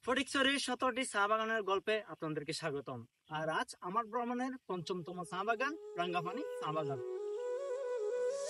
ফটিকছড়ির 17টি চা বাগানের গল্পে আপনাদেরকে স্বাগতম। আর আজ আমার ভ্রমণের ৫ম চা বাগান রাঙ্গাপানি চা বাগান।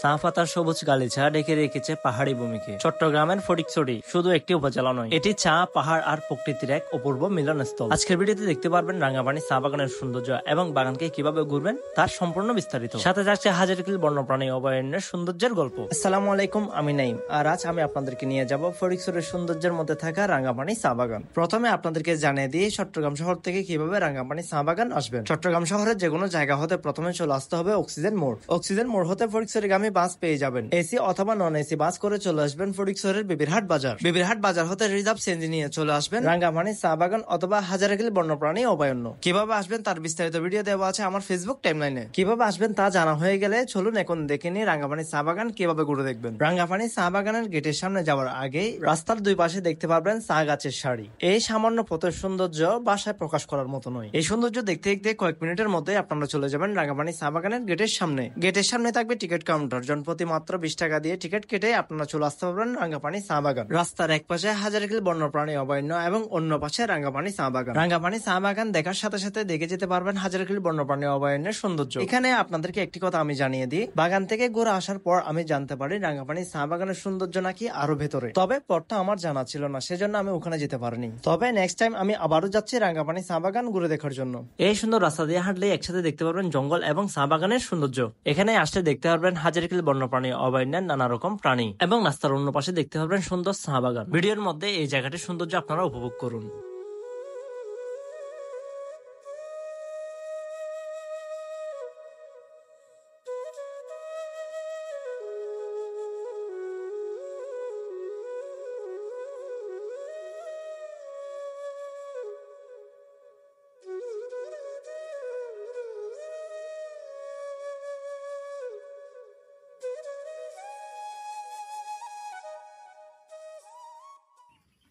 চা পাতার সবুজ গালিচা ডেকে রেখেছে পাহাড়ি ভূমিকে। চট্টগ্রামের ফটিকছড়ি শুধু একটি উপজেলা নয়, এটি চা, পাহাড় আর প্রকৃতির এক অপূর্ব মিলনস্থল। আজকের ভিডিওতে দেখতে পারবেন রাঙ্গাপানি চা বাগানের সৌন্দর্য এবং বাগানকে কিভাবে ঘুরবেন তার সম্পূর্ণ বিস্তারিত। সাথে থাকছে হাজারকিল বন্যপ্রাণী অভয়ারণ্যের সৌন্দর্যের গল্প। আসসালামু আলাইকুম, আমি নাইম। আর আজ আমি আপনাদেরকে নিয়ে যাব ফটিকছড়ির সৌন্দর্যের মধ্যে থাকা রাঙ্গাপানি চা বাগান। প্রথমে আপনাদেরকে জানিয়ে দিই চট্টগ্রাম শহর থেকে কিভাবে রাঙ্গাপানি চা বাগান আসবেন। চট্টগ্রাম শহরের যে কোনো জায়গা হতে প্রথমে চলে আসতে হবে অক্সিজেন মোড়। অক্সিজেন মোড় হতে ফটিকছড়িগামী বাস পেয়ে যাবেন। এসি অথবা নন এসি বাস করে চলে আসবেন ফটিকছড়ির বিবিরহাট বাজার। বিবিরহাট বাজার হতে রিজার্ভ সিএনজি নিয়ে চলে আসবেন রাঙ্গাপানি চা বাগান অথবা হাজারকিল বন্যপ্রাণী অভয়ারণ্য। কিভাবে আসবেন তার বিস্তারিত ভিডিও দেওয়া আছে আমার ফেসবুক টাইমলাইনে। কিভাবে আসবেন তা জানা হয়ে গেলে চলুন এখন দেখে নিই রাঙ্গাপানি চা বাগান কিভাবে ঘুরে দেখবেন। রাঙ্গাপানি চা বাগানের গেটের সামনে যাওয়ার আগেই রাস্তার দুই পাশে দেখতে পারবেন চা গাছের সারি। এই সামান্য পথের সৌন্দর্য ভাষায় প্রকাশ করার মতো নয়। এই সৌন্দর্য দেখতে দেখতে কয়েক মিনিটের মধ্যে আপনারা চলে যাবেন রাঙ্গাপানি চা বাগানের গেটের সামনে। গেটের সামনে থাকবে টিকিট কাউন্টার। জনপ্রতি মাত্র 20 টাকা দিয়ে টিকিট কেটে আপনারা চলে আসতে পারবেন রাঙ্গাপানি চা বাগান। রাস্তার এক পাশে হাজারকিল বন্যপ্রাণী অভয়ারণ্য এবং অন্য পাশে রাঙ্গাপানি চা বাগান। রাঙ্গাপানি চা বাগান দেখার সাথে সাথে দেখে যেতে পারবেন হাজারকিল বন্যপ্রাণী অভয়ারণ্যের সৌন্দর্য। এখানে আপনাদেরকে একটি কথা আমি জানিয়ে দিই, বাগান থেকে ঘুরে আসার পর আমি জানতে পারি রাঙ্গাপানি চা বাগানের সৌন্দর্য নাকি আরো ভেতরে। তবে পথটা আমার জানা ছিল না, সেজন্য আমি ওখানে যেতে পারিনি। তবে নেক্সট টাইম আমি আবারও যাচ্ছি রাঙ্গাপানি চা বাগান ঘুরে দেখার জন্য। এই সুন্দর রাস্তা দিয়ে হাঁটলে একসাথে দেখতে পারবেন জঙ্গল এবং চা বাগানের সৌন্দর্য। এখানে আসলে দেখতে পারবেন হাজারকিল বন্যপ্রাণী অভয়ারণ্যের নানা রকম প্রাণী এবং রাস্তার অন্য পাশে দেখতে পারবেন সুন্দর চা বাগান। ভিডিওর মধ্যে এই জায়গাটির সৌন্দর্য আপনারা উপভোগ করুন।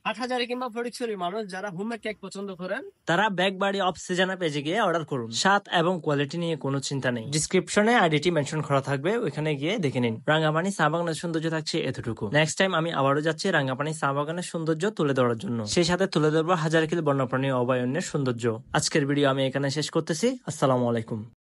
হাটহাজারী কিংবা ফটিকছড়ির মানুষ যারা হোমমেড কেক পছন্দ করেন তারা ব্যাগ বাড়ি অফ সিজনে পেজে গিয়ে অর্ডার করুন। স্বাদ এবং কোয়ালিটি নিয়ে কোনো চিন্তা নেই। ডিসক্রিপশনে আইডিটি মেনশন করা থাকবে, ওইখানে গিয়ে দেখে নিন। রাঙ্গাপানি চা বাগানের সৌন্দর্য থাকছে এতটুকু। নেক্সট টাইম আমি আবারও যাচ্ছি রাঙ্গাপানি চা বাগানের সৌন্দর্য তুলে ধরার জন্য। সেই সাথে তুলে ধরবো হাজারকিল বন্যপ্রাণী অভয়ারণ্যের সৌন্দর্য। আজকের ভিডিও আমি এখানে শেষ করতেছি। আসসালামু আলাইকুম।